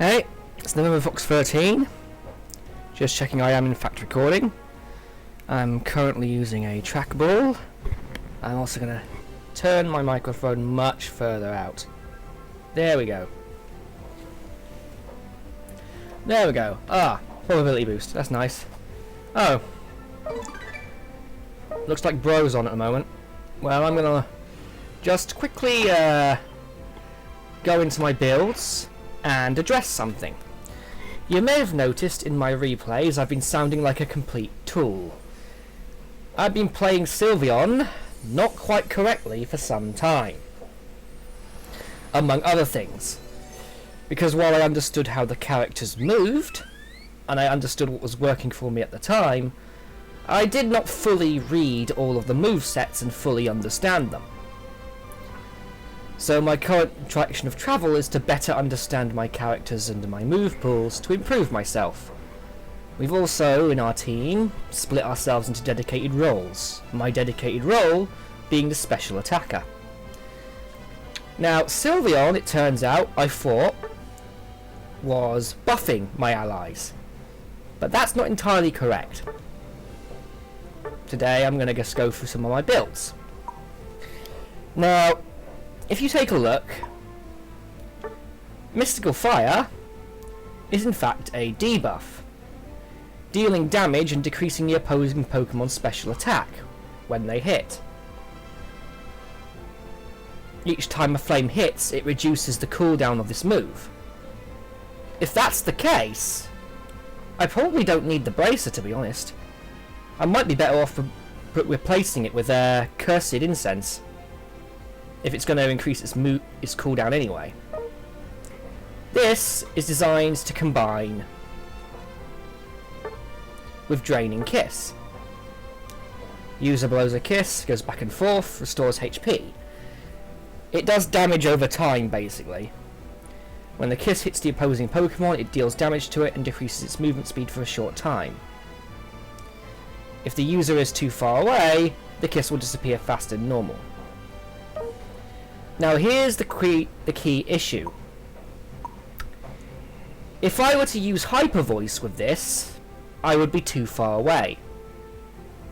Hey, it's November Fox 13. Just checking I am in fact recording. I'm currently using a trackball. I'm also going to turn my microphone much further out. There we go. There we go. Ah, probability boost. That's nice. Oh. Looks like bro's on at the moment. Well, I'm going to just quickly go into my builds and address something. You may have noticed in my replays I've been sounding like a complete tool. I've been playing Sylveon not quite correctly for some time. Among other things. Because while I understood how the characters moved, and I understood what was working for me at the time, I did not fully read all of the movesets and fully understand them. So my current direction of travel is to better understand my characters and my move pools to improve myself. We've also, in our team, split ourselves into dedicated roles. My dedicated role being the special attacker. Now, Sylveon, it turns out, I thought, was buffing my allies. But that's not entirely correct. Today I'm going to just go through some of my builds. Now, if you take a look, Mystical Fire is in fact a debuff, dealing damage and decreasing the opposing Pokemon's special attack when they hit. Each time a flame hits, it reduces the cooldown of this move. If that's the case, I probably don't need the Bracer, to be honest. I might be better off replacing it with Cursed Incense, if it's going to increase its cooldown anyway. This is designed to combine with Draining Kiss. User blows a kiss, goes back and forth, restores HP. It does damage over time, basically. When the kiss hits the opposing Pokemon, it deals damage to it and decreases its movement speed for a short time. If the user is too far away, the kiss will disappear faster than normal. Now here's the key issue. If I were to use Hyper Voice with this, I would be too far away.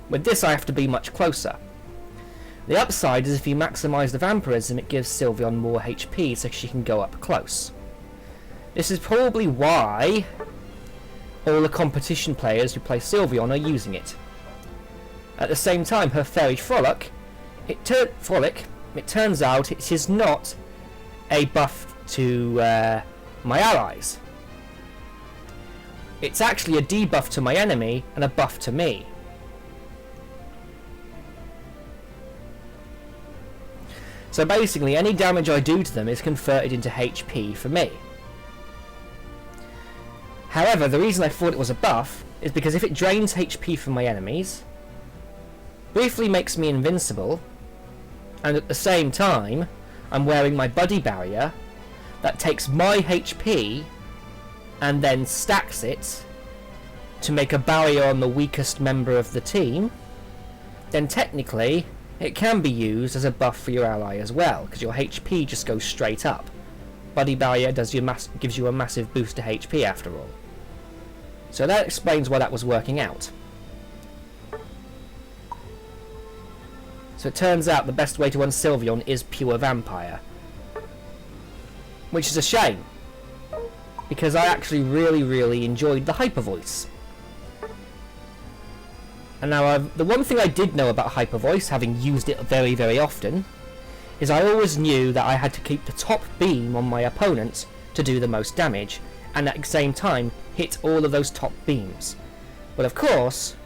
With this I have to be much closer. The upside is if you maximise the Vampirism, it gives Sylveon more HP so she can go up close. This is probably why all the competition players who play Sylveon are using it. At the same time, her Fairy Frolic, it turns out it is not a buff to my allies. It's actually a debuff to my enemy and a buff to me. So basically, any damage I do to them is converted into HP for me. However, the reason I thought it was a buff is because if it drains HP from my enemies, briefly makes me invincible, and at the same time I'm wearing my Buddy Barrier that takes my HP and then stacks it to make a barrier on the weakest member of the team, then technically it can be used as a buff for your ally as well, because your HP just goes straight up. Buddy Barrier gives you a massive boost to HP after all. So that explains why that was working out. So it turns out the best way to run Sylveon is pure Vampire. Which is a shame, because I actually really enjoyed the Hyper Voice. And now the one thing I did know about Hyper Voice, having used it very often, is I always knew that I had to keep the top beam on my opponent to do the most damage, and at the same time hit all of those top beams. But of course,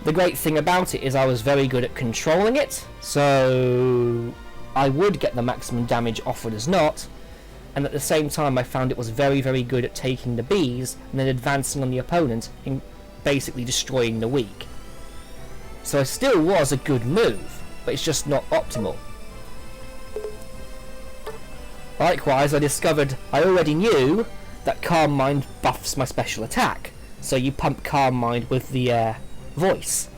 the great thing about it is I was very good at controlling it, so I would get the maximum damage offered as not, and at the same time I found it was very good at taking the bees and then advancing on the opponent and basically destroying the weak. So it still was a good move, but it's just not optimal. Likewise, I discovered I already knew that Calm Mind buffs my special attack, so you pump Calm Mind with the voice.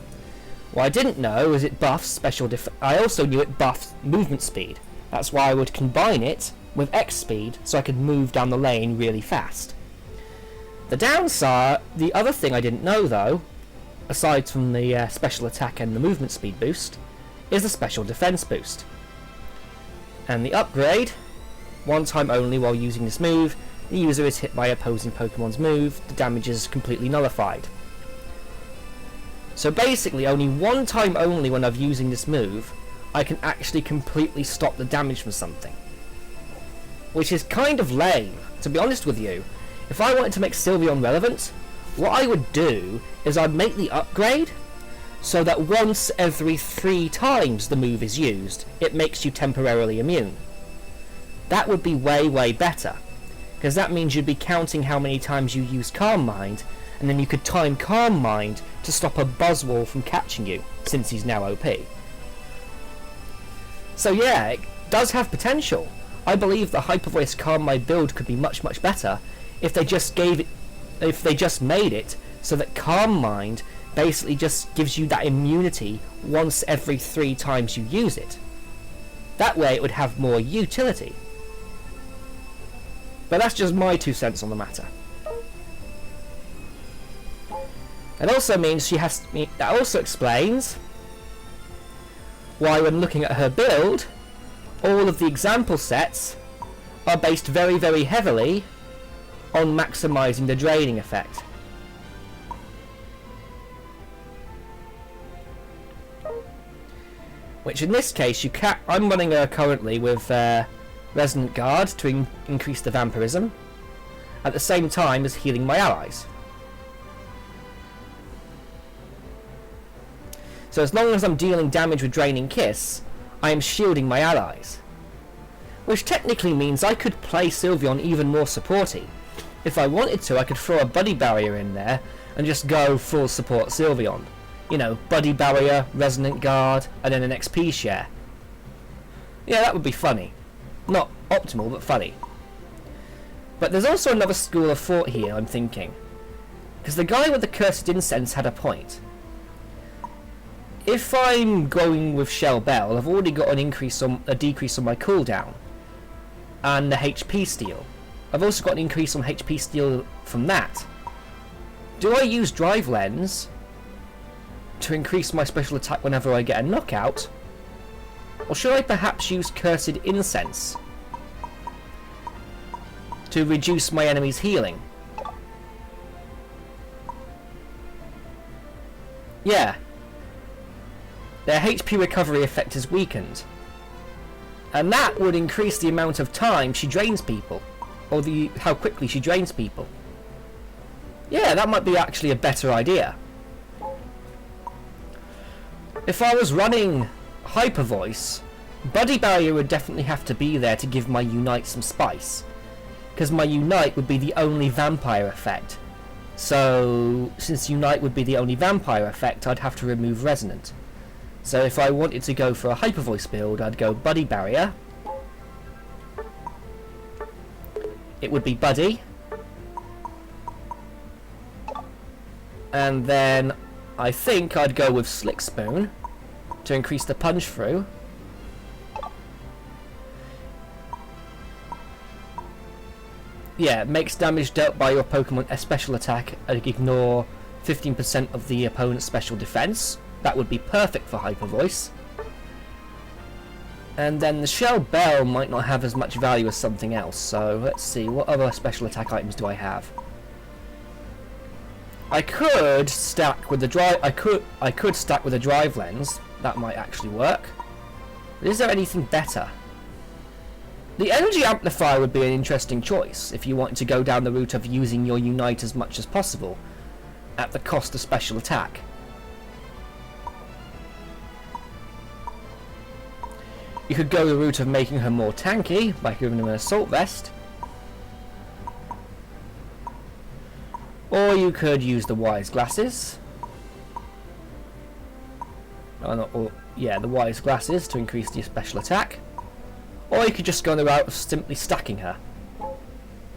What I didn't know is it buffs special I also knew it buffs movement speed. That's why I would combine it with X speed so I could move down the lane really fast. The downside, the other thing I didn't know though, aside from the special attack and the movement speed boost, is the special defense boost. And the upgrade, one time only while using this move, the user is hit by opposing Pokemon's move, the damage is completely nullified. So basically only one time only when I'm using this move, I can actually completely stop the damage from something. Which is kind of lame, to be honest with you. If I wanted to make Sylveon relevant, what I would do is I'd make the upgrade so that once every 3 times the move is used, it makes you temporarily immune. That would be way better, because that means you'd be counting how many times you use Calm Mind, and then you could time Calm Mind to stop a Buzzwole from catching you, since he's now OP. So yeah, it does have potential. I believe the Hyper Voice Calm Mind build could be much better if they just made it so that Calm Mind basically just gives you that immunity once every 3 times you use it. That way it would have more utility. But that's just my 2 cents on the matter. It also means that also explains why when looking at her build, all of the example sets are based very heavily on maximising the draining effect. Which in this case, I'm running her currently with Resonant Guard to increase the vampirism, at the same time as healing my allies. So as long as I'm dealing damage with Draining Kiss, I am shielding my allies. Which technically means I could play Sylveon even more supporty. If I wanted to, I could throw a Buddy Barrier in there and just go full support Sylveon. You know, Buddy Barrier, Resonant Guard, and then an XP share. Yeah, that would be funny. Not optimal, but funny. But there's also another school of thought here, I'm thinking. Because the guy with the Cursed Incense had a point. If I'm going with Shell Bell, I've already got a decrease on my cooldown. And the HP steal. I've also got an increase on HP steal from that. Do I use Drive Lens to increase my special attack whenever I get a knockout? Or should I perhaps use Cursed Incense to reduce my enemy's healing? Yeah. Their HP recovery effect is weakened. And that would increase the amount of time she drains people. Or how quickly she drains people. Yeah, that might be actually a better idea. If I was running Hyper Voice, Buddy Barrier would definitely have to be there to give my Unite some spice. Because my Unite would be the only vampire effect. So, since Unite would be the only vampire effect, I'd have to remove Resonant. So if I wanted to go for a Hyper Voice build, I'd go Buddy Barrier. It would be Buddy. And then I think I'd go with Slick Spoon to increase the punch through. Yeah, it makes damage dealt by your Pokemon a special attack and ignore 15% of the opponent's special defense. That would be perfect for Hyper Voice. And then the Shell Bell might not have as much value as something else, so let's see, what other special attack items do I have? I could stack with the stack with a Drive Lens. That might actually work. But is there anything better? The Energy Amplifier would be an interesting choice if you wanted to go down the route of using your Unite as much as possible at the cost of special attack. You could go the route of making her more tanky by giving her an Assault Vest. Or you could use the Wise Glasses. The Wise Glasses to increase the special attack. Or you could just go the route of simply stacking her.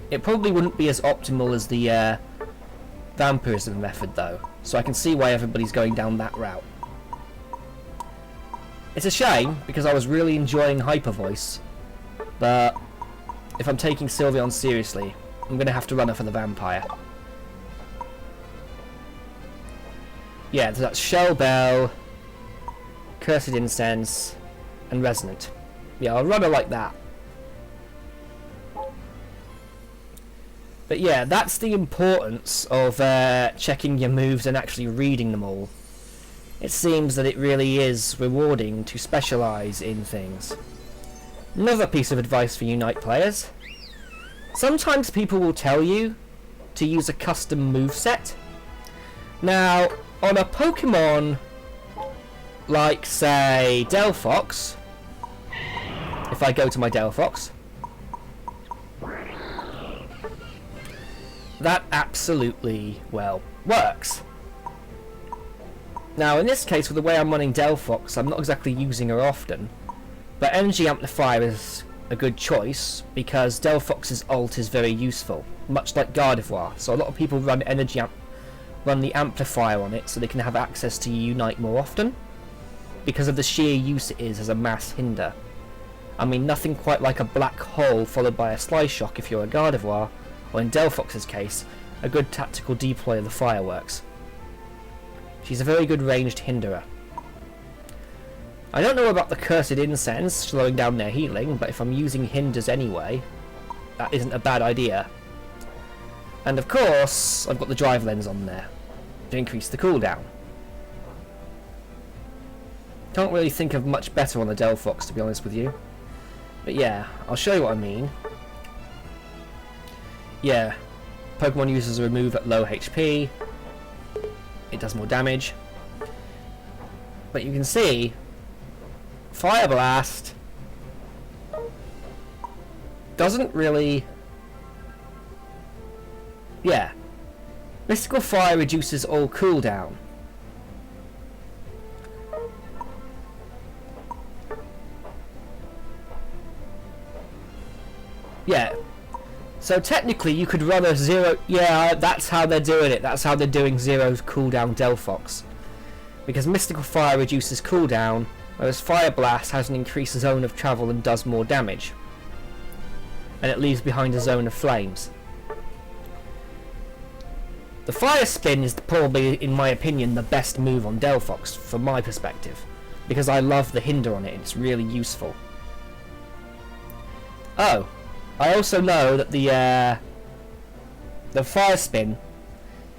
It probably wouldn't be as optimal as the Vampirism method though, so I can see why everybody's going down that route. It's a shame, because I was really enjoying Hyper Voice, but if I'm taking Sylveon seriously, I'm going to have to run her for the Vampire. Yeah, so that's Shell Bell, Cursed Incense, and Resonant. Yeah, I'll run her like that. But yeah, that's the importance of checking your moves and actually reading them all. It seems that it really is rewarding to specialise in things. Another piece of advice for Unite players. Sometimes people will tell you to use a custom moveset. Now, on a Pokemon like, say, Delphox, if I go to my Delphox, that absolutely, well, works. Now, in this case, with the way I'm running Delphox, I'm not exactly using her often, but Energy Amplifier is a good choice because Delphox's ult is very useful, much like Gardevoir. So a lot of people run the Amplifier on it so they can have access to Unite more often, because of the sheer use it is as a mass hinder. I mean, nothing quite like a black hole followed by a Slice Shock if you're a Gardevoir, or in Delphox's case, a good tactical deploy of the fireworks. She's a very good ranged hinderer. I don't know about the Cursed Incense slowing down their healing, but if I'm using hinders anyway, that isn't a bad idea. And of course, I've got the Drive Lens on there to increase the cooldown. Can't really think of much better on the Delphox, to be honest with you. But yeah, I'll show you what I mean. Yeah, Pokemon uses a move at low HP. It does more damage. But you can see, Fire Blast doesn't really... Yeah. Mystical Fire reduces all cooldown. Yeah. So technically you could run a zero... Yeah, that's how they're doing it. That's how they're doing zero cooldown Delphox. Because Mystical Fire reduces cooldown, whereas Fire Blast has an increased zone of travel and does more damage. And it leaves behind a zone of flames. The Fire Spin is probably, in my opinion, the best move on Delphox, from my perspective. Because I love the hinder on it, it's really useful. Oh, I also know that the Fire Spin,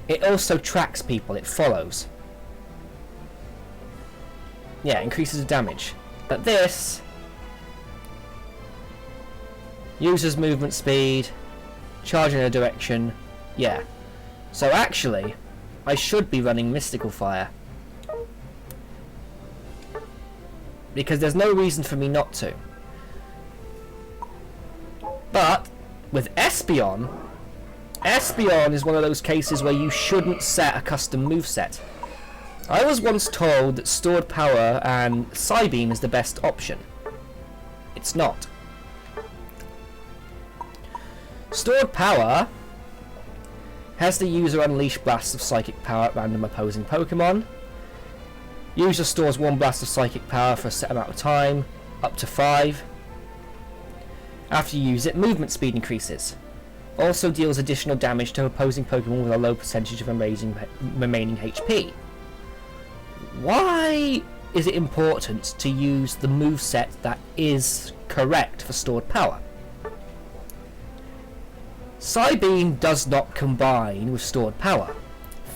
it also tracks people, it follows. Yeah, increases the damage. But this uses movement speed, charge in a direction, yeah. So actually, I should be running Mystical Fire. Because there's no reason for me not to. But, with Espeon, Espeon is one of those cases where you shouldn't set a custom moveset. I was once told that Stored Power and Psybeam is the best option. It's not. Stored Power has the user unleash blasts of Psychic Power at random opposing Pokemon. User stores one blast of Psychic Power for a set amount of time, up to 5. After you use it, movement speed increases. Also deals additional damage to opposing Pokemon with a low percentage of remaining HP. Why is it important to use the moveset that is correct for Stored Power? Psybeam does not combine with Stored Power.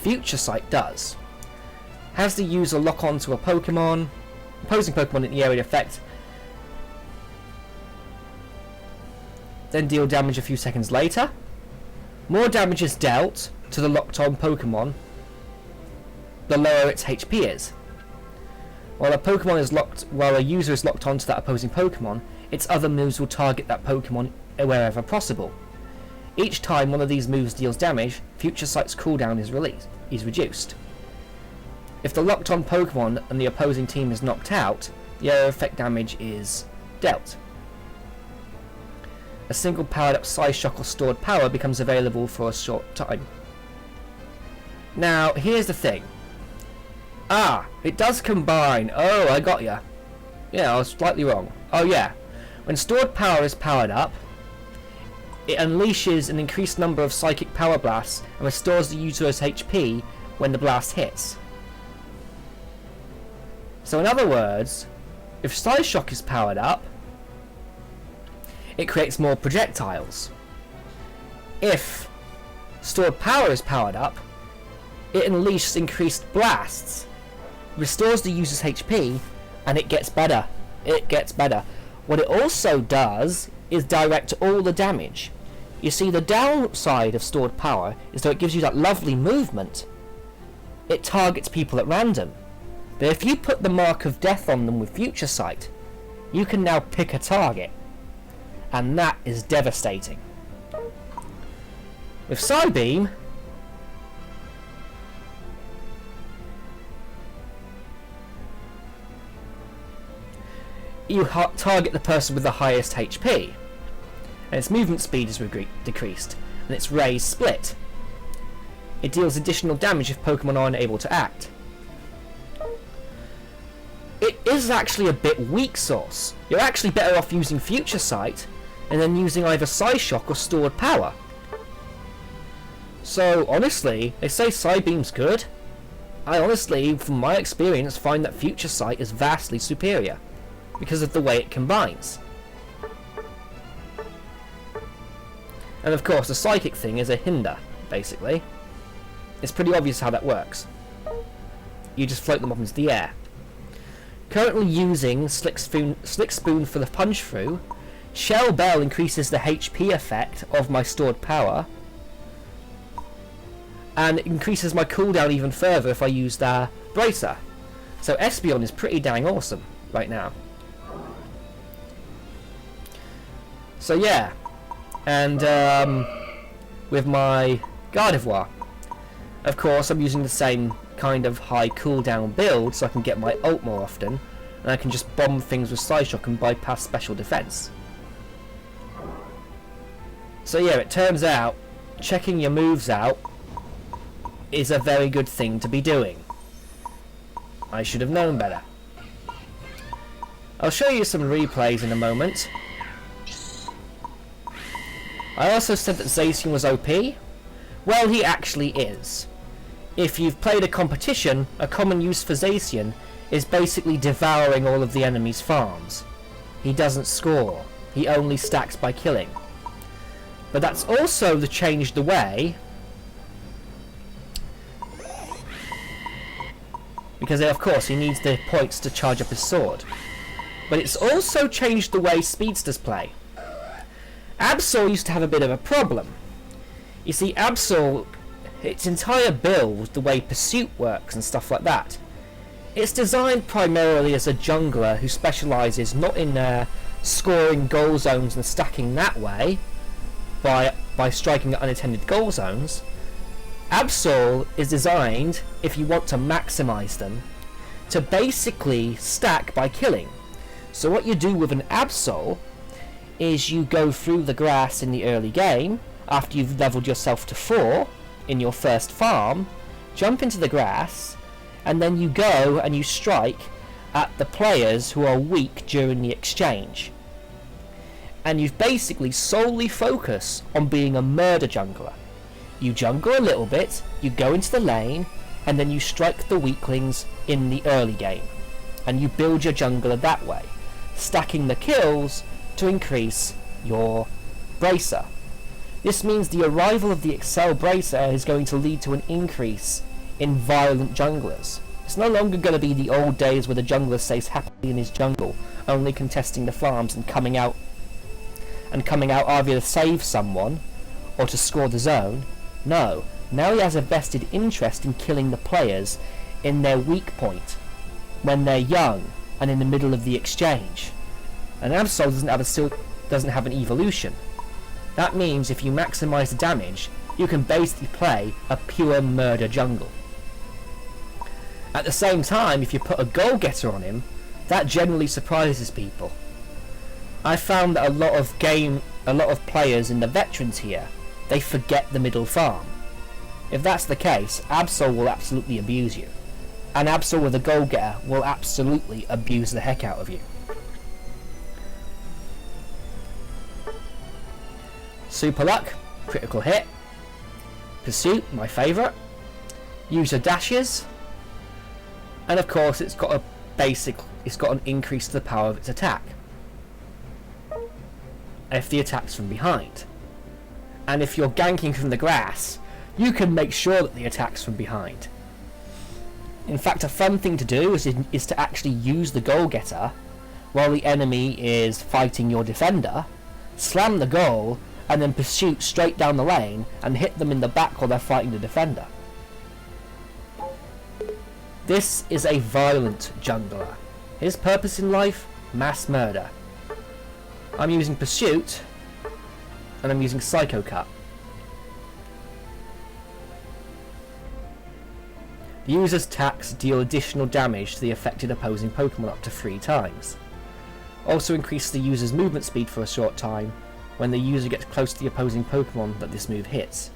Future Sight does. Has the user lock onto a Pokemon, opposing Pokemon in the area effect, then deal damage a few seconds later. More damage is dealt to the locked on Pokemon, the lower its HP is. While a user is locked onto that opposing Pokemon, its other moves will target that Pokemon wherever possible. Each time one of these moves deals damage, Future Sight's cooldown is reduced. If the locked on Pokemon and the opposing team is knocked out, the area effect damage is dealt. A single powered up Slice Shock or Stored Power becomes available for a short time. Now, here's the thing. It does combine. Oh, I got ya. Yeah, I was slightly wrong. Oh yeah. When Stored Power is powered up, it unleashes an increased number of psychic power blasts and restores the user's HP when the blast hits. So in other words, if Psyshock is powered up, it creates more projectiles. If stored power is powered up, it unleashes increased blasts, restores the user's HP, and it gets better. It gets better. What it also does is direct all the damage. You see, the downside of stored power is that it gives you that lovely movement. It targets people at random. But if you put the mark of death on them with Future Sight, you can now pick a target. And that is devastating. With Psybeam, you target the person with the highest HP, and its movement speed is decreased, and its rays split. It deals additional damage if Pokemon aren't able to act. It is actually a bit weak sauce. You're actually better off using Future Sight, and then using either Psyshock or Stored Power. So honestly, they say Psybeam's good. I honestly, from my experience, find that Future Sight is vastly superior, because of the way it combines. And of course the psychic thing is a hinder, basically. It's pretty obvious how that works. You just float them up into the air. Currently using Slick Spoon for the punch through, Shell Bell increases the HP effect of my stored power, and it increases my cooldown even further if I use the Bracer. So Espeon is pretty dang awesome right now. So yeah, and with my Gardevoir, of course I'm using the same kind of high cooldown build so I can get my ult more often, and I can just bomb things with Psyshock and bypass special defense. So yeah, it turns out checking your moves out is a very good thing to be doing. I should have known better. I'll show you some replays in a moment. I also said that Zacian was OP. Well, he actually is. If you've played a competition, a common use for Zacian is basically devouring all of the enemy's farms. He doesn't score. He only stacks by killing. But that's also changed the way, because of course he needs the points to charge up his sword. But it's also changed the way speedsters play. Absol used to have a bit of a problem. You see, Absol, its entire build, the way Pursuit works and stuff like that, it's designed primarily as a jungler who specialises not in scoring goal zones and stacking that way by striking at unattended goal zones. Absol is designed, if you want to maximise them, to basically stack by killing. So what you do with an Absol is you go through the grass in the early game, after you've leveled yourself to 4 in your first farm, jump into the grass, and then you go and you strike at the players who are weak during the exchange. And you basically solely focus on being a murder jungler. You jungle a little bit, you go into the lane, and then you strike the weaklings in the early game. And you build your jungler that way, stacking the kills to increase your Bracer. This means the arrival of the Excel Bracer is going to lead to an increase in violent junglers. It's no longer going to be the old days where the jungler stays happily in his jungle, only contesting the farms and coming out either to save someone or to score the zone. No, now he has a vested interest in killing the players in their weak point, when they're young and in the middle of the exchange. And Absol doesn't have an evolution. That means if you maximise the damage, you can basically play a pure murder jungle. At the same time, if you put a goal getter on him, that generally surprises people. I found that a lot of players in the veteran tier, they forget the middle farm. If that's the case, Absol will absolutely abuse you. And Absol with a goal getter will absolutely abuse the heck out of you. Super Luck, critical hit. Pursuit, my favourite. User dashes. And of course it's got an increase to the power of its attack if the attack's from behind. And if you're ganking from the grass, you can make sure that the attack's from behind. In fact, a fun thing to do is to actually use the goal getter while the enemy is fighting your defender, slam the goal, and then pursuit straight down the lane and hit them in the back while they're fighting the defender. This is a violent jungler. His purpose in life? Mass murder. I'm using Pursuit, and I'm using Psycho Cut. The user's attacks deal additional damage to the affected opposing Pokemon up to 3 times. Also increases the user's movement speed for a short time when the user gets close to the opposing Pokemon that this move hits.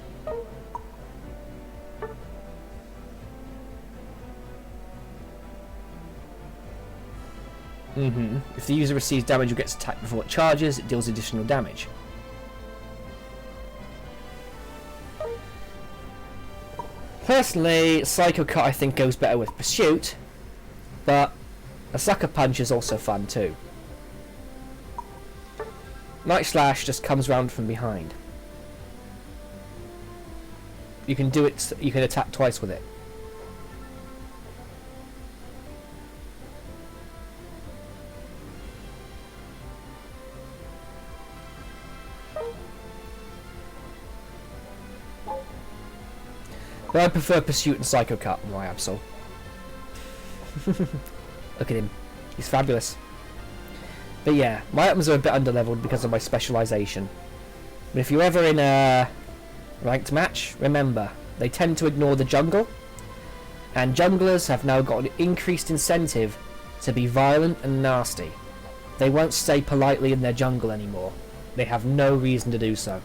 If the user receives damage or gets attacked before it charges, it deals additional damage. Personally, Psycho Cut I think goes better with Pursuit, but a Sucker Punch is also fun too. Night Slash just comes round from behind. You can do it, you can attack twice with it. But I prefer Pursuit and Psycho Cut on my Absol. Look at him. He's fabulous. But yeah, my items are a bit underleveled because of my specialisation. But if you're ever in a ranked match, remember, they tend to ignore the jungle. And junglers have now got an increased incentive to be violent and nasty. They won't stay politely in their jungle anymore. They have no reason to do so.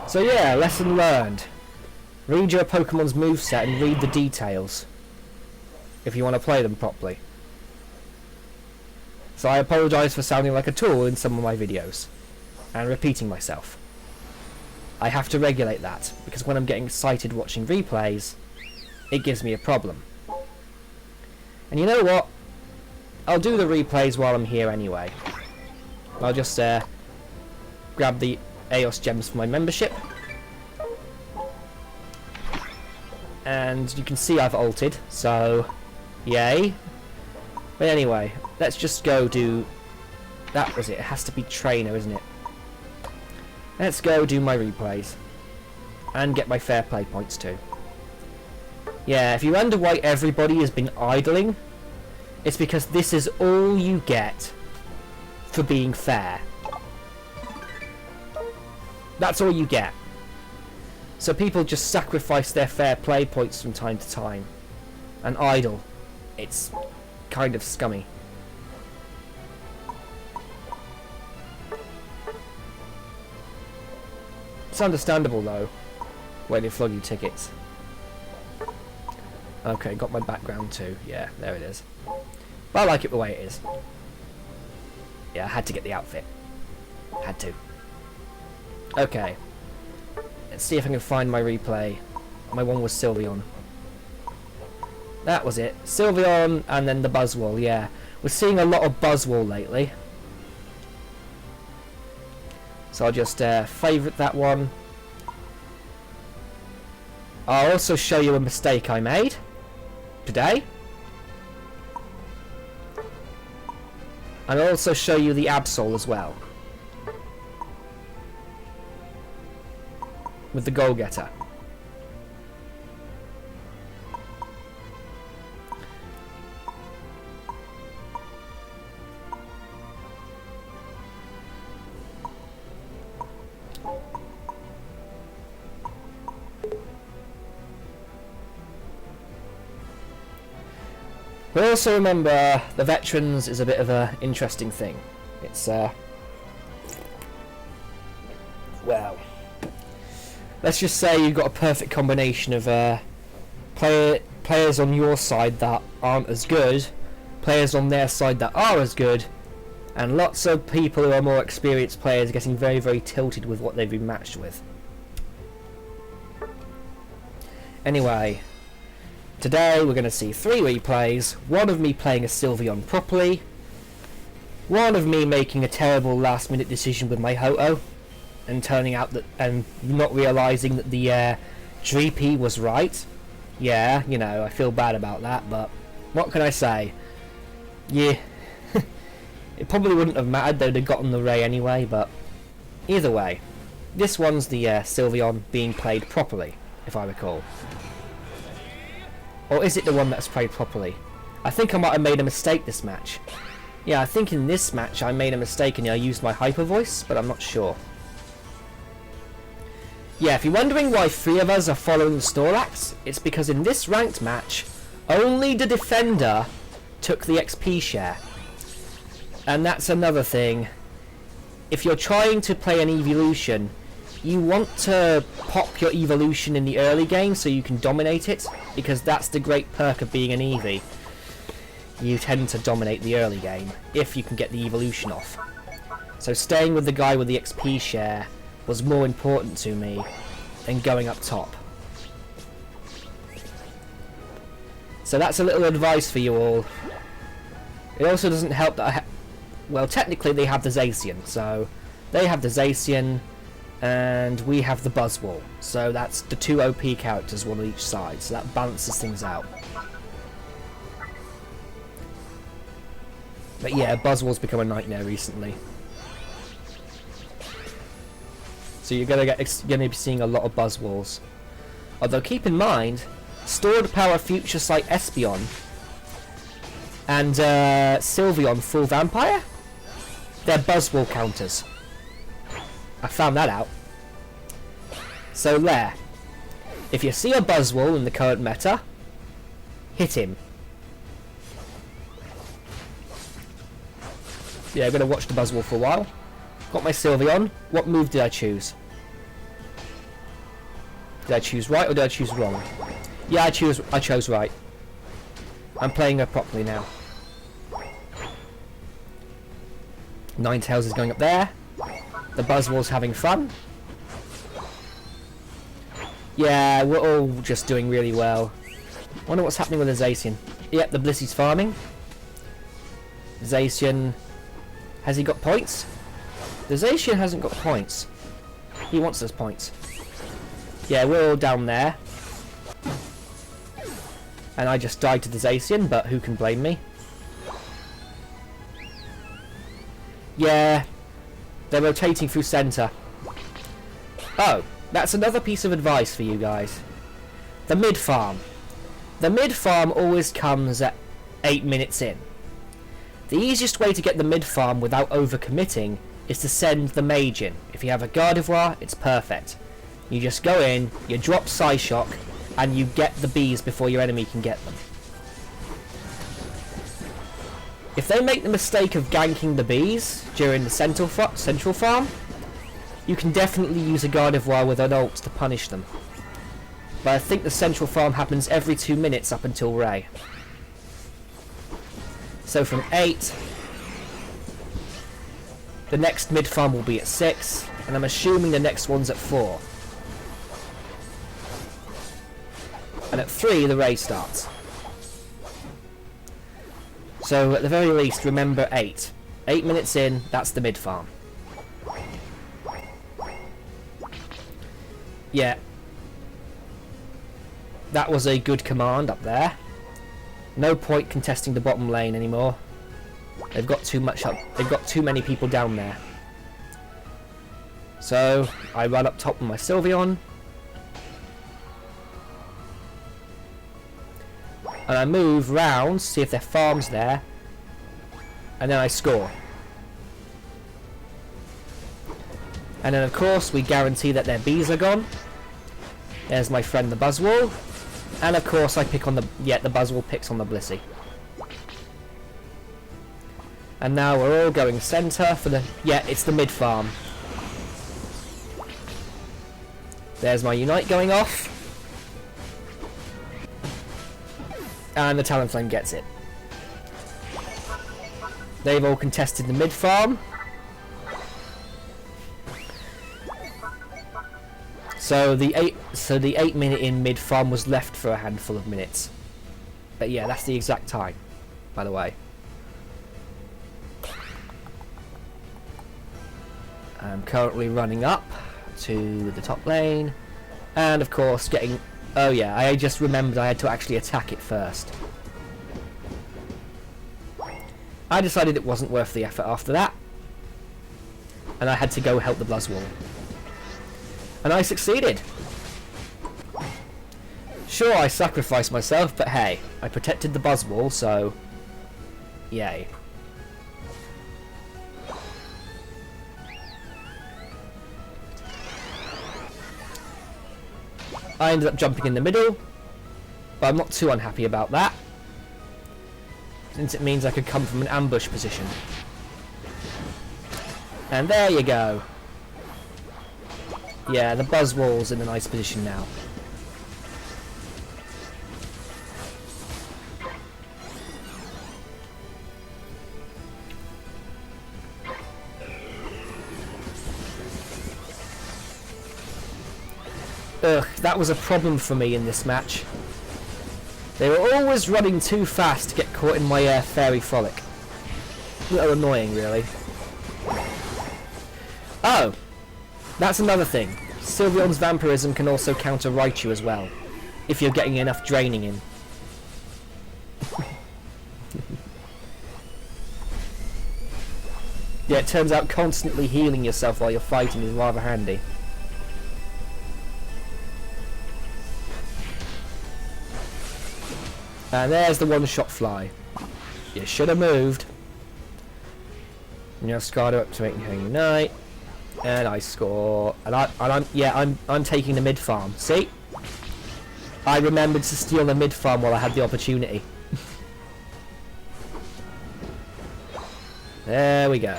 So yeah, lesson learned. Read your Pokemon's moveset and read the details if you want to play them properly. So I apologise for sounding like a tool in some of my videos and repeating myself. I have to regulate that because when I'm getting excited watching replays, it gives me a problem. And you know what? I'll do the replays while I'm here anyway. I'll just grab the Eos gems for my membership. And you can see I've ulted, so yay. But anyway, let's just go do... That was it. It has to be trainer, isn't it? Let's go do my replays. And get my fair play points too. Yeah, if you wonder why everybody has been idling, it's because this is all you get for being fair. That's all you get. So people just sacrifice their fair play points from time to time and idle. It's kind of scummy. It's understandable though, when they flog you tickets. Okay, got my background too. Yeah, there it is. But I like it the way it is. Yeah, I had to get the outfit. Had to. Okay. Let's see if I can find my replay. My one was Sylveon. That was it. Sylveon and then the Buzzwole, yeah. We're seeing a lot of Buzzwole lately. So I'll just favourite that one. I'll also show you a mistake I made today. And I'll also show you the Absol as well. With the goal getter. But also remember, the veterans is a bit of an interesting thing. It's well, let's just say you've got a perfect combination of players on your side that aren't as good, players on their side that are as good, and lots of people who are more experienced players getting very, very tilted with what they've been matched with. Anyway, today we're going to see 3 replays. One of me playing a Sylveon properly, one of me making a terrible last minute decision with my Ho-Oh and turning out that, and not realising that the Dreepy was right. Yeah, you know, I feel bad about that, but what can I say? Yeah, it probably wouldn't have mattered, they'd have gotten the Ray anyway, but either way, this one's the Sylveon being played properly, if I recall. Or is it the one that's played properly? I think I might have made a mistake this match. Yeah, I think in this match I made a mistake and I used my hyper voice, but I'm not sure. Yeah, if you're wondering why 3 of us are following the Snorlax, it's because in this ranked match, only the defender took the XP share. And that's another thing. If you're trying to play an evolution, you want to pop your evolution in the early game so you can dominate it, because that's the great perk of being an Eevee. You tend to dominate the early game if you can get the evolution off. So staying with the guy with the XP share was more important to me than going up top. So that's a little advice for you all. It also doesn't help that well, technically they have the Zacian, so they have the Zacian and we have the Buzzwole. So that's the 2 OP characters, one on each side, so that balances things out. But yeah, Buzzwole's become a nightmare recently. So you're gonna be seeing a lot of Buzzwoles. Although keep in mind, Stored Power Future Sight Espeon and Sylveon Full Vampire, they're Buzzwole counters. I found that out. So there. If you see a Buzzwole in the current meta, hit him. Yeah, I'm going to watch the Buzzwole for a while. Got my Sylveon. What move did I choose? Did I choose right or did I choose wrong? Yeah, I chose right. I'm playing her properly now. Ninetales is going up there. The Buzzwole's having fun. Yeah, we're all just doing really well. Wonder what's happening with the Zacian. Yep, the Blissy's farming. Zacian... Has he got points? The Zacian hasn't got points. He wants those points. Yeah, we're all down there. And I just died to the Zacian, but who can blame me? Yeah, they're rotating through centre. Oh, that's another piece of advice for you guys. The mid farm. The mid farm always comes at 8 minutes in. The easiest way to get the mid farm without overcommitting is to send the mage in. If you have a Gardevoir, it's perfect. You just go in, you drop Psyshock, and you get the bees before your enemy can get them. If they make the mistake of ganking the bees during the central farm, you can definitely use a Gardevoir with an ult to punish them. But I think the central farm happens every 2 minutes up until Ray. So from 8, the next mid farm will be at 6, and I'm assuming the next one's at 4. And at 3, the Ray starts. So at the very least, remember 8. 8 minutes in, that's the mid farm. Yeah. That was a good command up there. No point contesting the bottom lane anymore. They've got too much up. They've got too many people down there. So I run up top with my Sylveon. And I move round, see if their farm's there. And then I score. And then of course we guarantee that their bees are gone. There's my friend the Buzzwole. And of course I pick on the... Yeah, the Buzzwole picks on the Blissey. And now we're all going centre for the... Yeah, it's the mid farm. There's my Unite going off. And the Talonflame gets it. They've all contested the mid farm. So the 8 minute in mid farm was left for a handful of minutes. But yeah, that's the exact time, by the way. I'm currently running up to the top lane, and of course getting... Oh yeah, I just remembered I had to actually attack it first. I decided it wasn't worth the effort after that, and I had to go help the Buzzwole. And I succeeded. Sure, I sacrificed myself, but hey, I protected the Buzzwole, so... Yay. I ended up jumping in the middle, but I'm not too unhappy about that, since it means I could come from an ambush position. And there you go. Yeah, the Buzzwole's in a nice position now. Ugh, that was a problem for me in this match. They were always running too fast to get caught in my fairy frolic. A little annoying, really. Oh, that's another thing. Sylveon's vampirism can also counter Raichu as well, if you're getting enough draining in. Yeah, it turns out constantly healing yourself while you're fighting is rather handy. And there's the one-shot fly. You should have moved. And you're Scardo up to make me unite. And I score. And I'm taking the mid farm. See? I remembered to steal the mid farm while I had the opportunity. There we go.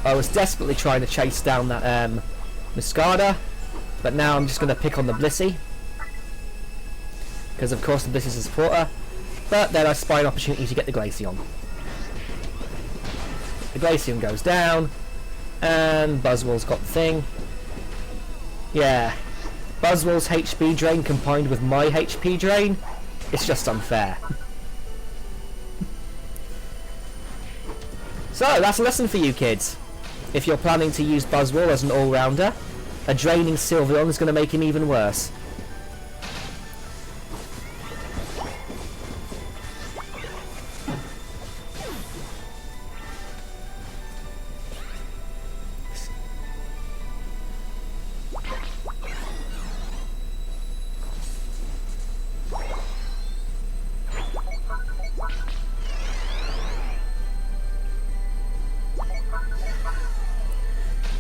I was desperately trying to chase down that Muscada, but now I'm just going to pick on the Blissey, because of course the Blissey's a supporter, but then I spy an opportunity to get the Glaceon. The Glaceon goes down, and Buzzwole's got the thing. Yeah, Buzzwole's HP drain combined with my HP drain, it's just unfair. So that's a lesson for you kids. If you're planning to use Buzzwole as an all-rounder, a draining Sylveon is going to make him even worse.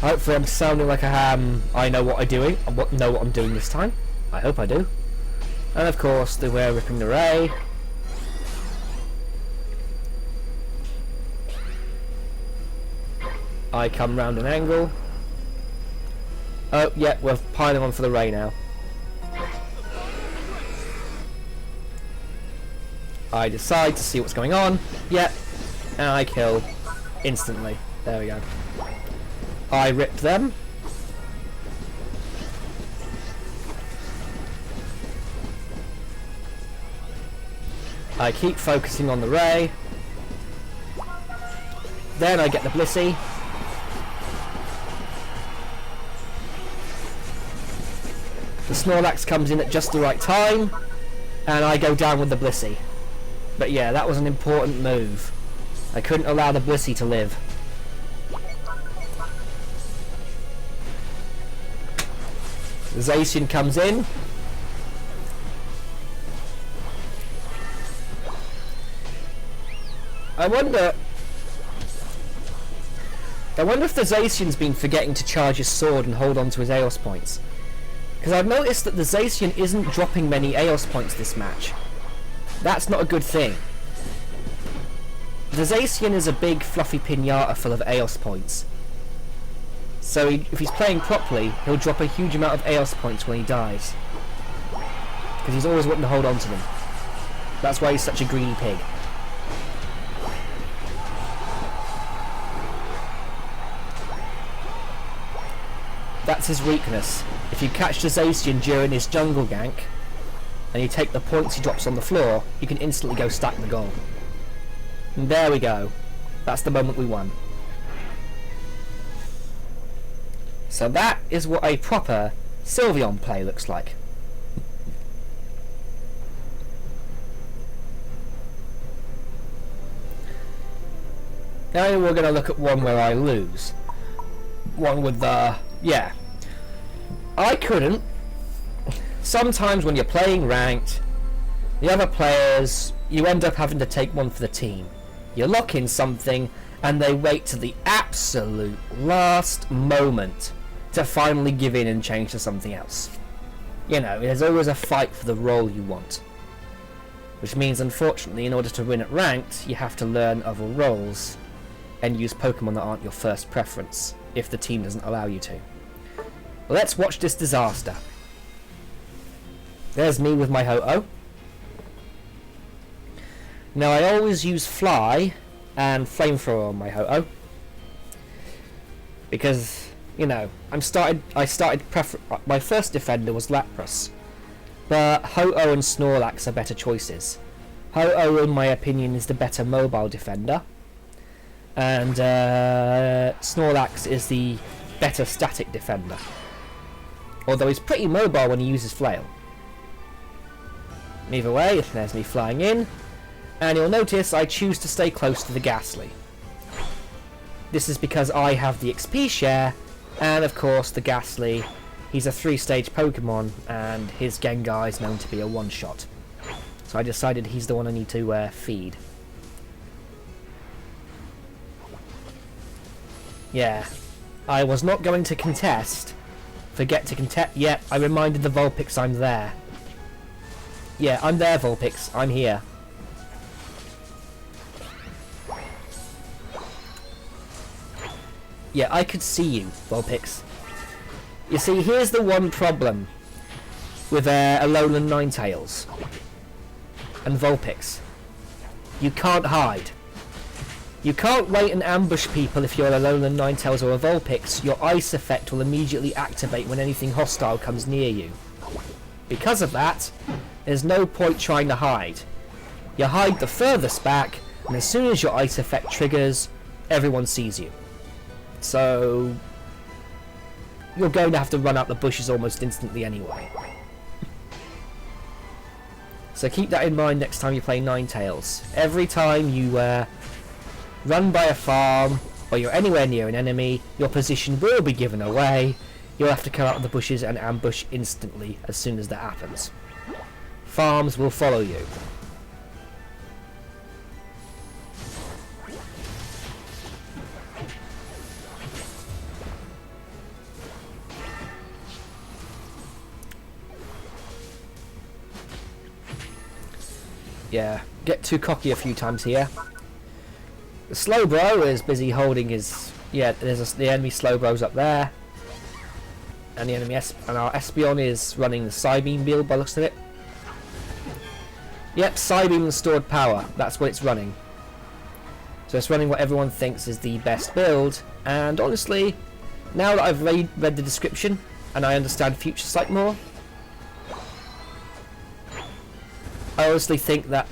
Hopefully I'm sounding like I know what I'm doing, know what I'm doing this time. I hope I do. And of course, we're ripping the Ray. I come round an angle. Oh, yeah, we're piling on for the Ray now. I decide to see what's going on. Yeah, and I kill instantly. There we go. I rip them. I keep focusing on the Ray. Then I get the Blissey. The Snorlax comes in at just the right time, and I go down with the Blissey. But yeah, that was an important move. I couldn't allow the Blissey to live. The Zacian comes in. I wonder if the Zacian's been forgetting to charge his sword and hold on to his Aeos points. Because I've noticed that the Zacian isn't dropping many Aeos points this match. That's not a good thing. The Zacian is a big fluffy pinata full of Aeos points. So if he's playing properly, he'll drop a huge amount of Aeos points when he dies. because he's always wanting to hold on to them. That's why he's such a greedy pig. That's his weakness. If you catch the Zacian during his jungle gank, and you take the points he drops on the floor, you can instantly go stack the goal. And there we go. That's the moment we won. So that is what a proper Sylveon play looks like. Now we're going to look at one where I lose. One with the... yeah. I couldn't. Sometimes when you're playing ranked, the other players, you end up having to take one for the team. You lock in something and they wait to the absolute last moment to finally give in and change to something else. You know, there's always a fight for the role you want. Which means, unfortunately, in order to win at ranked, you have to learn other roles and use Pokemon that aren't your first preference, if the team doesn't allow you to. Let's watch this disaster. There's me with my Ho-Oh. Now I always use Fly and Flamethrower on my Ho-Oh, because, you know, my first defender was Lapras, but Ho-Oh and Snorlax are better choices. Ho-Oh, in my opinion, is the better mobile defender, and Snorlax is the better static defender, although he's pretty mobile when he uses Flail. Either way, there's me flying in, and you'll notice I choose to stay close to the Ghastly. This is because I have the XP share, and of course the Ghastly, he's a 3-stage Pokemon, and his Gengar is known to be a one-shot. So I decided he's the one I need to feed. Yeah, I was not going to contest. Forget to contest. Yeah, I reminded the Vulpix I'm there. Yeah, I'm there, Vulpix. I'm here. Yeah, I could see you, Vulpix. You see, here's the one problem with Alolan Ninetales and Vulpix. You can't hide. You can't wait and ambush people if you're Alolan Ninetales or a Vulpix. Your ice effect will immediately activate when anything hostile comes near you. Because of that, there's no point trying to hide. You hide the furthest back, and as soon as your ice effect triggers, everyone sees you. So you're going to have to run out the bushes almost instantly anyway. So keep that in mind next time you play Ninetales. Every time you run by a farm, or you're anywhere near an enemy, your position will be given away. You'll have to come out of the bushes and ambush instantly as soon as that happens. Farms will follow you. Yeah, get too cocky a few times here. The Slowbro is busy holding his... yeah, the enemy Slowbro's up there. And the enemy and our Espeon is running the Psybeam build by the looks of it. Yep, Psybeam and stored power. That's what it's running. So it's running what everyone thinks is the best build. And honestly, now that I've read the description and I understand Future Sight more, I honestly think that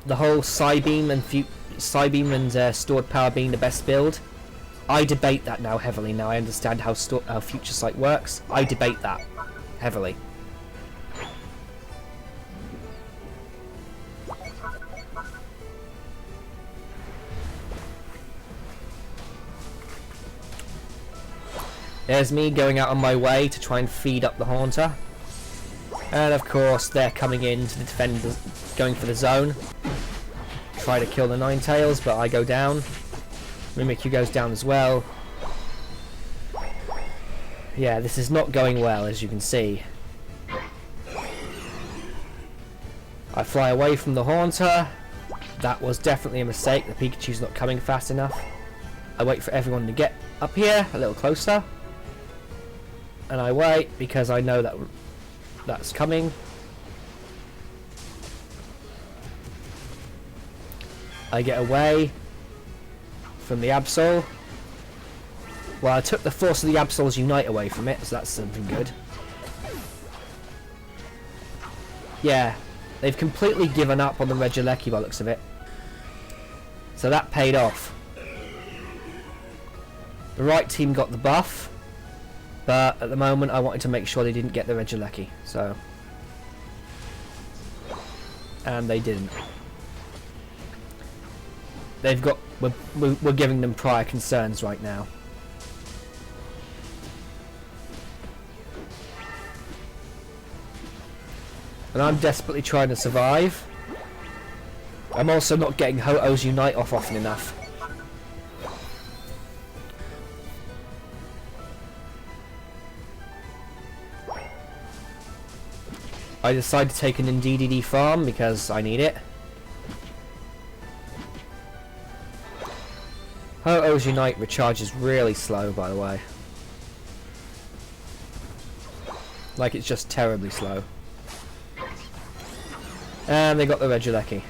the whole Psybeam and stored power being the best build, I debate that now heavily. Now I understand how Future Sight works. I debate that heavily. There's me going out on my way to try and feed up the Haunter. And of course they're coming in to defend, going for the zone. Try to kill the Ninetales, but I go down. Mimikyu goes down as well. Yeah, this is not going well, as you can see. I fly away from the Haunter. That was definitely a mistake. The Pikachu's not coming fast enough. I wait for everyone to get up here, a little closer. And I wait because I know that that's coming. I get away from the Absol. Well, I took the force of the Absol's Unite away from it, so that's something good. Yeah, they've completely given up on the Regieleki by the looks of it. So that paid off. The right team got the buff, but at the moment I wanted to make sure they didn't get the Regieleki, so... And they didn't. They've got... We're giving them prior concerns right now. And I'm desperately trying to survive. I'm also not getting Ho-Oh's Unite off often enough. I decided to take an DDD farm because I need it. Ho-Oh's Unite recharges really slow, by the way. Like, it's just terribly slow. And they got the Regieleki.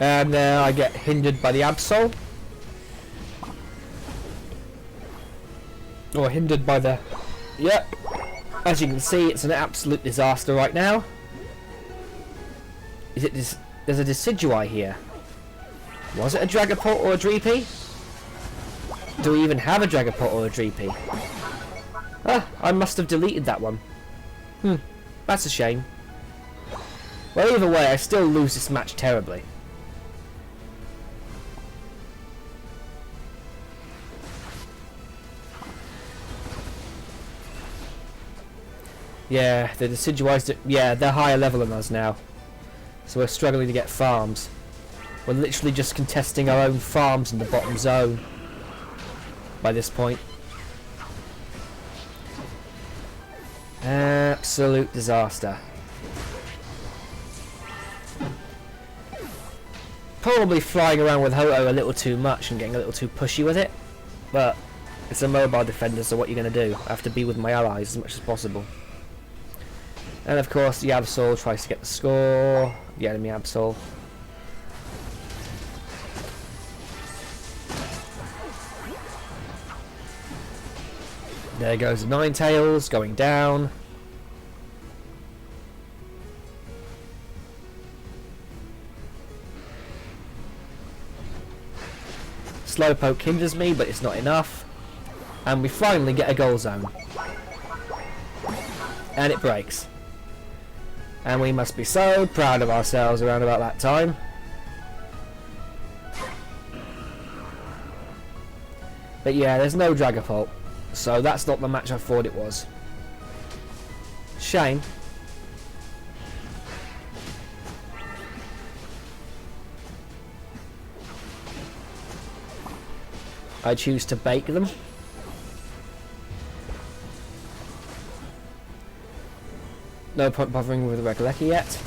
And I get hindered by the Absol. Or hindered by the... Yep. As you can see, it's an absolute disaster right now. Is it there's a Decidueye here. Was it a Dragapult or a Dreepy? Do we even have a Dragapult or a Dreepy? Ah, I must have deleted that one. That's a shame. Well, either way, I still lose this match terribly. Yeah, the Decidueyes, yeah, they're higher level than us now. So we're struggling to get farms. We're literally just contesting our own farms in the bottom zone by this point. Absolute disaster. Probably flying around with Ho-Oh a little too much and getting a little too pushy with it. But it's a mobile defender, so what you're going to do? I have to be with my allies as much as possible. And of course the Absol tries to get the score, the enemy Absol. There goes the Ninetales, going down. Slowpoke hinders me, but it's not enough. And we finally get a goal zone. And it breaks. And we must be so proud of ourselves around about that time. But yeah, there's no Dragapult. So that's not the match I thought it was. Shame. I choose to bake them. No point bothering with the Regieleki yet.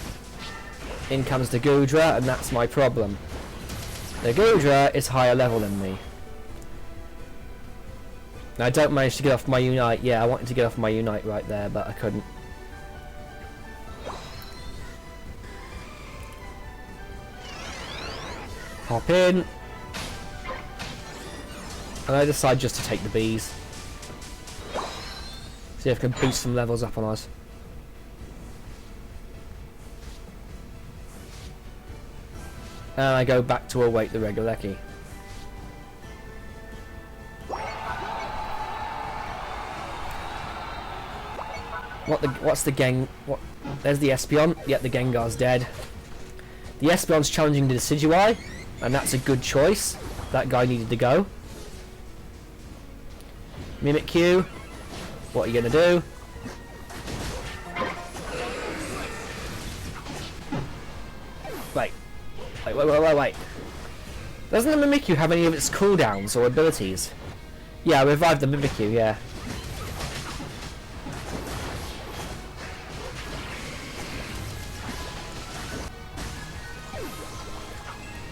In comes the Goodra, and that's my problem. The Goodra is higher level than me. Now, I don't manage to get off my Unite. Yeah, I wanted to get off my Unite right there, but I couldn't. Hop in. And I decide just to take the bees. See if I can boost some levels up on us. And I go back to await the Regieleki. What's the Geng? What? There's the Espeon. Yep, the Gengar's dead. The Espeon's challenging the Decidueye, and that's a good choice. That guy needed to go. Mimikyu, what are you gonna do? Wait. Doesn't the Mimikyu have any of its cooldowns or abilities? Yeah, I revived the Mimikyu, yeah.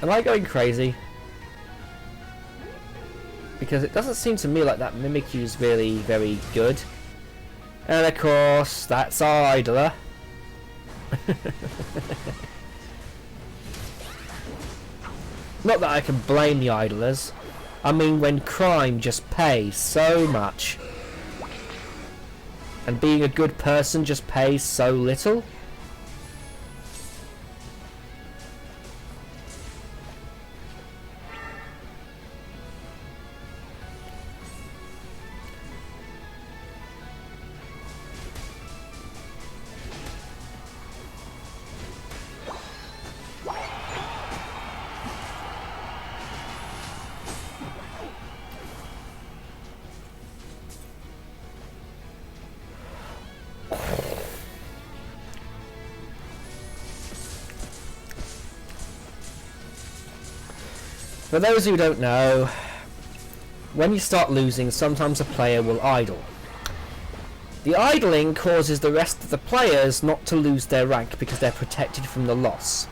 Am I going crazy? Because it doesn't seem to me like that Mimikyu is really very good. And of course, that's our idler. Not that I can blame the idlers. I mean, when crime just pays so much, and being a good person just pays so little. For those who don't know, when you start losing, sometimes a player will idle. The idling causes the rest of the players not to lose their rank because they're protected from the loss.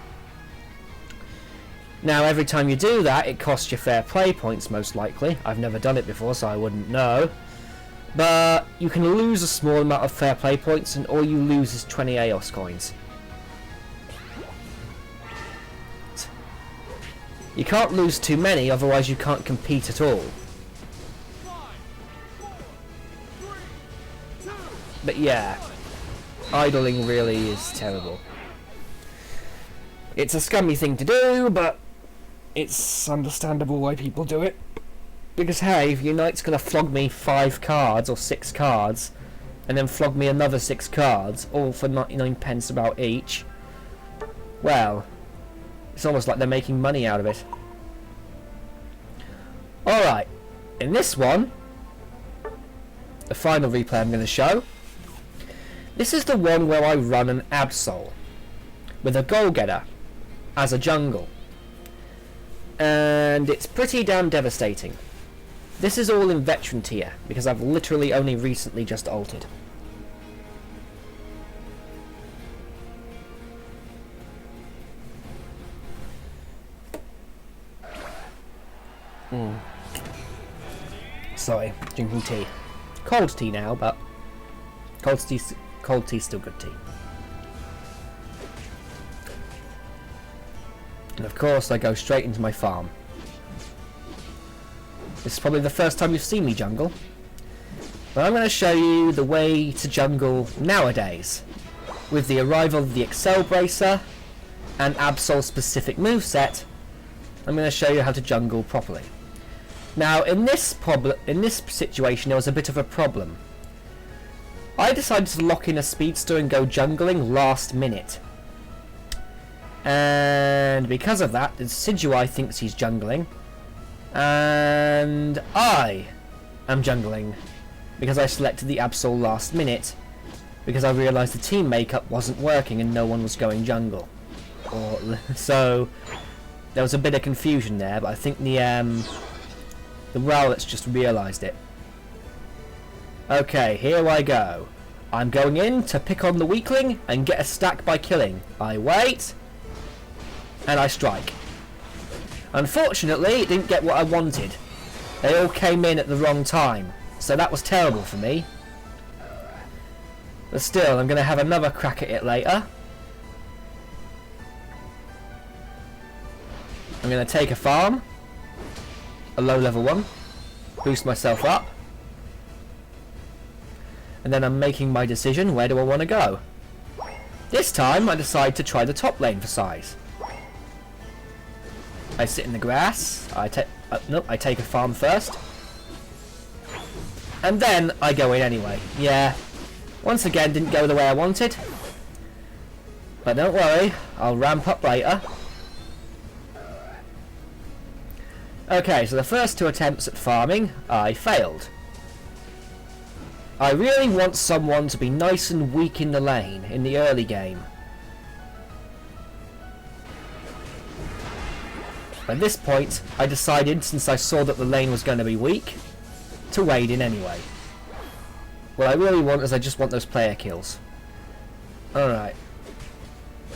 Now, every time you do that, it costs you fair play points, most likely. I've never done it before, so I wouldn't know. But you can lose a small amount of fair play points, and all you lose is 20 AOS coins. You can't lose too many, otherwise you can't compete at all. But yeah, idling really is terrible. It's a scummy thing to do, but it's understandable why people do it. Because hey, if your knight's gonna flog me 5 cards or 6 cards, and then flog me another 6 cards, all for 99 pence about each, well, it's almost like they're making money out of it. Alright, in this one, the final replay I'm going to show, this is the one where I run an Absol with a goal getter as a jungle. And it's pretty damn devastating. This is all in veteran tier, because I've literally only recently just altered. Sorry, drinking tea. Cold tea now, but cold tea's still good tea. And of course I go straight into my farm. This is probably the first time you've seen me jungle, but I'm going to show you the way to jungle nowadays. With the arrival of the Excel Bracer and Absol specific moveset, I'm going to show you how to jungle properly. Now, in this situation, there was a bit of a problem. I decided to lock in a speedster and go jungling last minute. And because of that, Decidueye thinks he's jungling. And I am jungling because I selected the Absol last minute because I realised the team makeup wasn't working and no one was going jungle. So there was a bit of confusion there, but I think the Rowlet's just realised it. Okay, here I go. I'm going in to pick on the weakling and get a stack by killing. I wait, and I strike. Unfortunately, it didn't get what I wanted. They all came in at the wrong time, so that was terrible for me. But still, I'm going to have another crack at it later. I'm going to take a farm, a low level one, boost myself up, and then I'm making my decision, where do I want to go? This time I decide to try the top lane for size. I sit in the grass, I take a farm first, and then I go in anyway. Yeah, once again didn't go the way I wanted, but don't worry, I'll ramp up later. Okay, so the first 2 attempts at farming, I failed. I really want someone to be nice and weak in the lane, in the early game. At this point, I decided, since I saw that the lane was going to be weak, to wade in anyway. What I really want is I just want those player kills. Alright.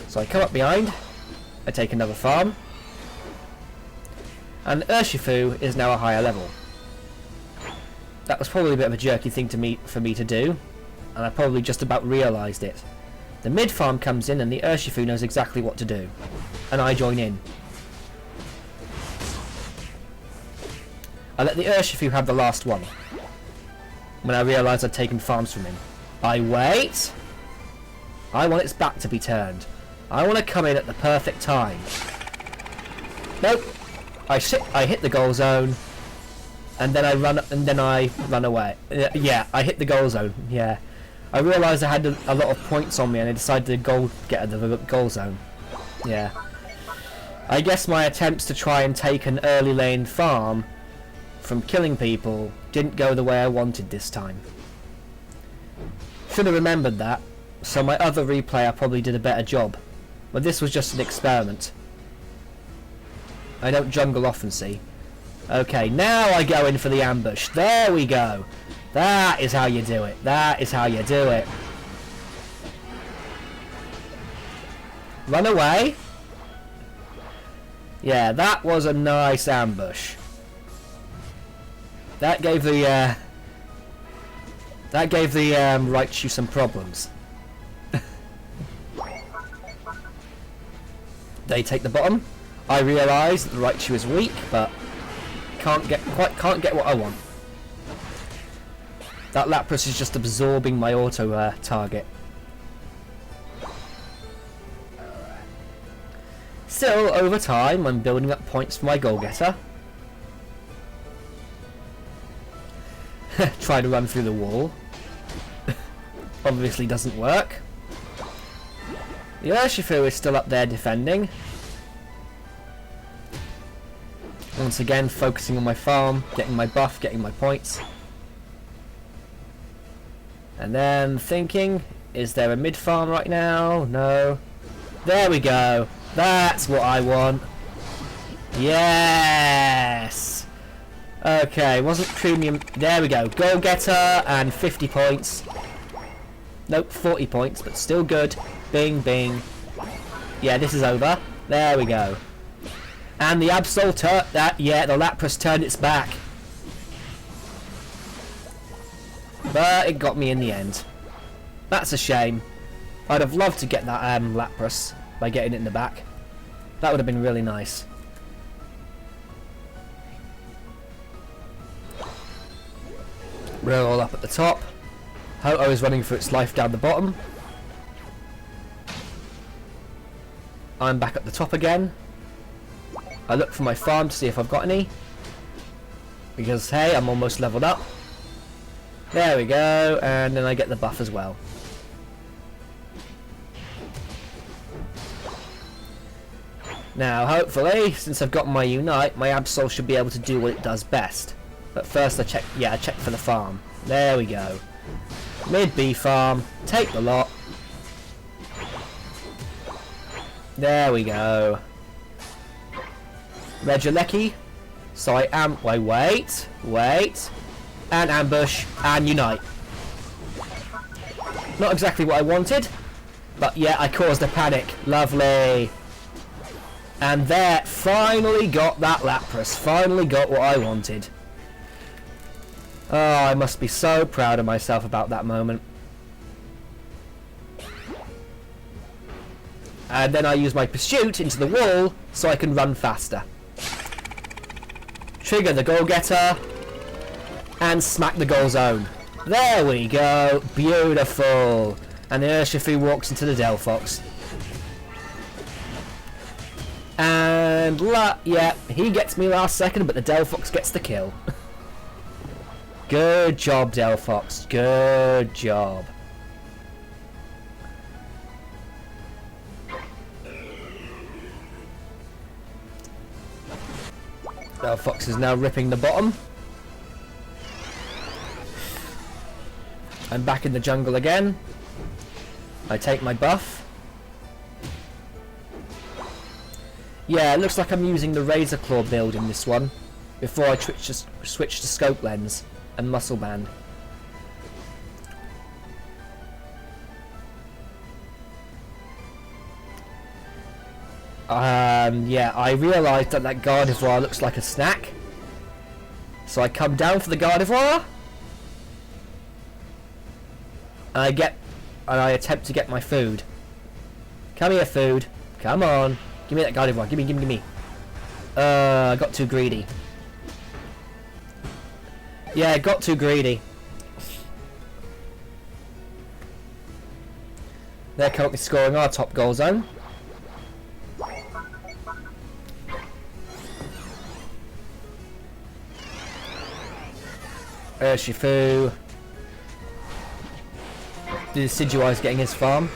So I come up behind, I take another farm, And Urshifu is now a higher level. That was probably a bit of a jerky thing for me to do, and I probably just about realised it. The mid farm comes in and the Urshifu knows exactly what to do, and I join in. I let the Urshifu have the last one, when I realised I'd taken farms from him. I wait. I want its back to be turned. I want to come in at the perfect time. Nope. I hit the goal zone, and then I run away. Yeah, I hit the goal zone. Yeah, I realised I had a lot of points on me, and I decided to get out of the goal zone. Yeah, I guess my attempts to try and take an early lane farm from killing people didn't go the way I wanted this time. Should have remembered that. So my other replay I probably did a better job, but this was just an experiment. I don't jungle often, see. Okay, now I go in for the ambush. There we go. That is how you do it. That is how you do it. Run away. Yeah, that was a nice ambush. That gave the Raichu some problems. They take the bottom. I realise that the Raichu is weak, but can't get what I want. That Lapras is just absorbing my auto target. Still, over time, I'm building up points for my goal getter. Try to run through the wall. Obviously doesn't work. The Urshifu is still up there defending. Once again, focusing on my farm, getting my buff, getting my points. And then thinking, is there a mid farm right now? No. There we go. That's what I want. Yes! Okay, wasn't premium. There we go. Goal getter and 50 points. Nope, 40 points, but still good. Bing, bing. Yeah, this is over. There we go. And the Absol the Lapras turned its back. But it got me in the end. That's a shame. I'd have loved to get that Lapras by getting it in the back. That would have been really nice. Roll up at the top. Ho-Oh is running for its life down the bottom. I'm back at the top again. I look for my farm to see if I've got any. Because, hey, I'm almost leveled up. There we go, and then I get the buff as well. Now, hopefully, since I've got my Unite, my Absol should be able to do what it does best. But first I check for the farm. There we go. Mid B farm, take the lot. There we go. Regieleki. So I wait, and ambush, and unite. Not exactly what I wanted, but yeah, I caused a panic. Lovely. And there, finally got that Lapras. Finally got what I wanted. Oh, I must be so proud of myself about that moment. And then I use my pursuit into the wall so I can run faster. Trigger the goal getter and smack the goal zone. There we go. Beautiful. And the Urshifu walks into the Delphox. And yeah, he gets me last second, but the Delphox gets the kill. Good job, Delphox. Good job. Delphox is now ripping the bottom. I'm back in the jungle again. I take my buff. Yeah, it looks like I'm using the Razor Claw build in this one before I switch to Scope Lens and Muscle Band. Yeah, I realised that that Gardevoir looks like a snack. So I come down for the Gardevoir. And I attempt to get my food. Come here, food. Come on. Give me that Gardevoir. Gimme, gimme, gimme. I got too greedy. Yeah, I got too greedy. They're currently scoring our top goal zone. Urshifu. The Decidueye's getting his farm.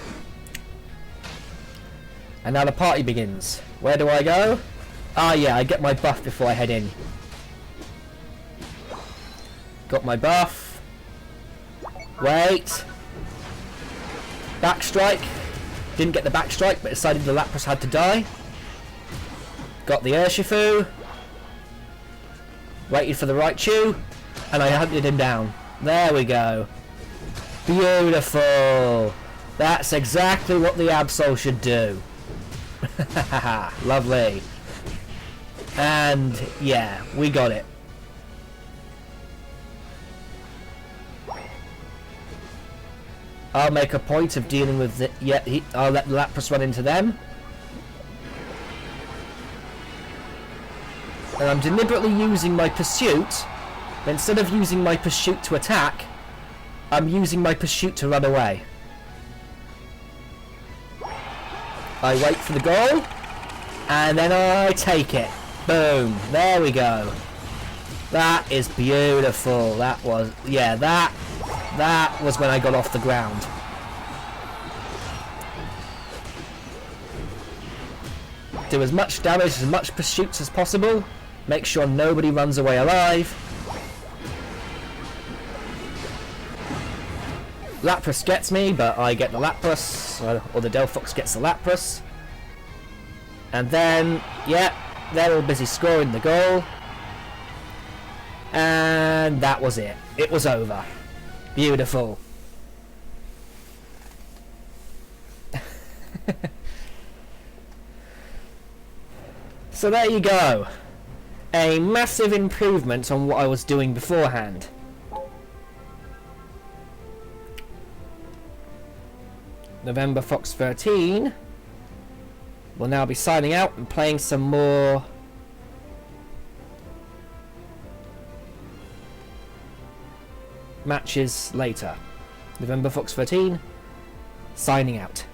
And now the party begins. Where do I go? Ah, yeah, I get my buff before I head in. Got my buff. Wait. Backstrike. Didn't get the backstrike, but decided the Lapras had to die. Got the Urshifu. Waited for the Raichu. And I hunted him down. There we go. Beautiful. That's exactly what the Absol should do. Lovely. And yeah, we got it. I'll make a point of dealing with it. Yeah, I'll let the Lapras run into them. And I'm deliberately using my Pursuit. But instead of using my Pursuit to attack, I'm using my Pursuit to run away. I wait for the goal. And then I take it. Boom. There we go. That is beautiful. That was... Yeah, that was when I got off the ground. Do as much damage, as much pursuits as possible. Make sure nobody runs away alive. Lapras gets me, but I get the Lapras, or the Delphox gets the Lapras. And then, yeah, they're all busy scoring the goal. And that was it. It was over. Beautiful. So there you go. A massive improvement on what I was doing beforehand. November Fox 13 will now be signing out and playing some more matches later. November Fox 13 signing out.